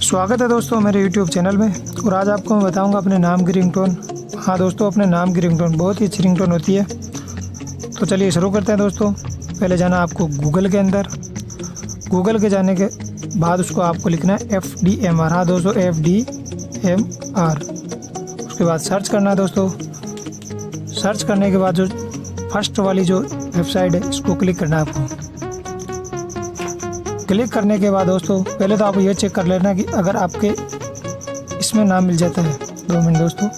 स्वागत है दोस्तों मेरे YouTube चैनल में। और आज आपको मैं बताऊंगा अपने नाम की रिंगटोन। हाँ दोस्तों, अपने नाम की रिंगटोन बहुत ही अच्छी रिंगटोन होती है। तो चलिए शुरू करते हैं दोस्तों। पहले जाना आपको गूगल के अंदर। गूगल के जाने के बाद उसको आपको लिखना है FDMR। हाँ दोस्तों, FDMR। उसके बाद सर्च करना है दोस्तों। सर्च करने के बाद जो फर्स्ट वाली जो वेबसाइट है इसको क्लिक करना है आपको। क्लिक करने के बाद दोस्तों पहले तो आप ये चेक कर लेना कि अगर आपके इसमें नाम मिल जाता है। 2 मिनट दोस्तों।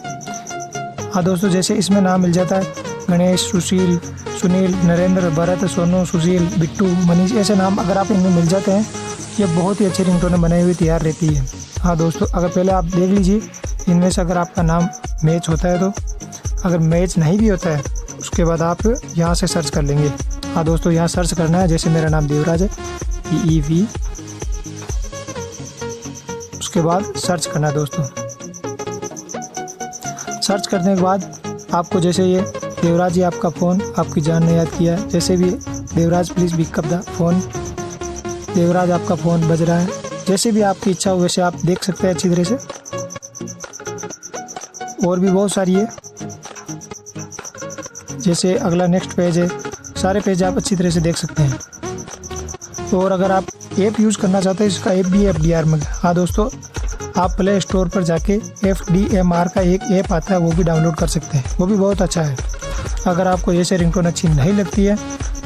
हाँ दोस्तों, जैसे इसमें नाम मिल जाता है गणेश, सुशील, सुनील, नरेंद्र, भरत, सोनू, सुशील, बिट्टू, मनीष, ऐसे नाम अगर आप इनमें मिल जाते हैं, ये बहुत ही अच्छी रिंगटोन बनाई हुई तैयार रहती है। हाँ दोस्तों, अगर पहले आप देख लीजिए इनमें से अगर आपका नाम मैच होता है तो। अगर मैच नहीं भी होता है उसके बाद आप यहाँ से सर्च कर लेंगे। हाँ दोस्तों, यहाँ सर्च करना है। जैसे मेरा नाम देवराज है, EV, उसके बाद सर्च करना है दोस्तों। सर्च करने के बाद आपको जैसे ये देवराज जी आपका फ़ोन आपकी जान ने याद किया है, जैसे भी Devraj please pick up the phone, Devraj आपका फ़ोन बज रहा है। जैसे भी आपकी इच्छा हो वैसे आप देख सकते हैं अच्छी तरह से। और भी बहुत सारी है, जैसे अगला नेक्स्ट पेज है, सारे पेज आप अच्छी तरह से देख सकते हैं। और अगर आप ऐप यूज़ करना चाहते हैं, इसका ऐप भी है FDR में। हाँ दोस्तों, आप प्ले स्टोर पर जाके FDMR का एक ऐप आता है, वो भी डाउनलोड कर सकते हैं, वो भी बहुत अच्छा है। अगर आपको जैसे रिंगटोन अच्छी नहीं लगती है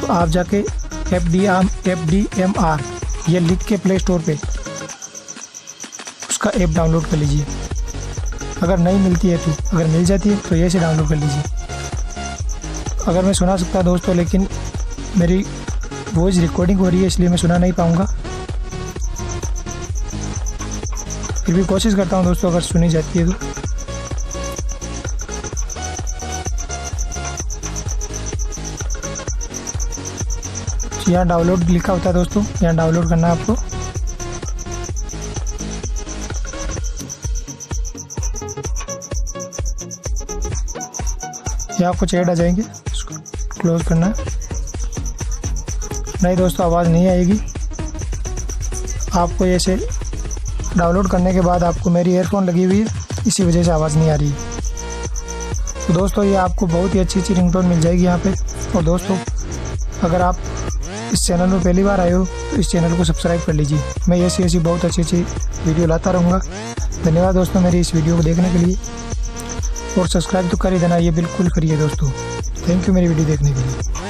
तो आप जाके FDMR ये लिख के प्ले स्टोर पे उसका ऐप डाउनलोड कर लीजिए। अगर नहीं मिलती है तो, अगर मिल जाती है तो ये से डाउनलोड कर लीजिए। अगर मैं सुना सकता दोस्तों, लेकिन मेरी वॉइस रिकॉर्डिंग हो रही है इसलिए मैं सुना नहीं पाऊँगा। फिर भी कोशिश करता हूँ दोस्तों, अगर सुनी जाती है तो। यहाँ डाउनलोड लिखा होता है दोस्तों, यहाँ डाउनलोड करना है आपको। यहाँ कुछ ऐड आ जाएंगे, इसको क्लोज करना है। नहीं दोस्तों, आवाज़ नहीं आएगी आपको। ऐसे डाउनलोड करने के बाद आपको मेरी ईयरफोन लगी हुई है, इसी वजह से आवाज़ नहीं आ रही है। तो दोस्तों ये आपको बहुत ही अच्छी रिंगटोन मिल जाएगी यहाँ पे। और दोस्तों अगर आप इस चैनल में पहली बार आए हो तो इस चैनल को सब्सक्राइब कर लीजिए। मैं ऐसी बहुत अच्छी वीडियो लाता रहूँगा। धन्यवाद दोस्तों मेरी इस वीडियो को देखने के लिए। और सब्सक्राइब तो कर ही देना, ये बिल्कुल करिए दोस्तों। थैंक यू मेरी वीडियो देखने के लिए।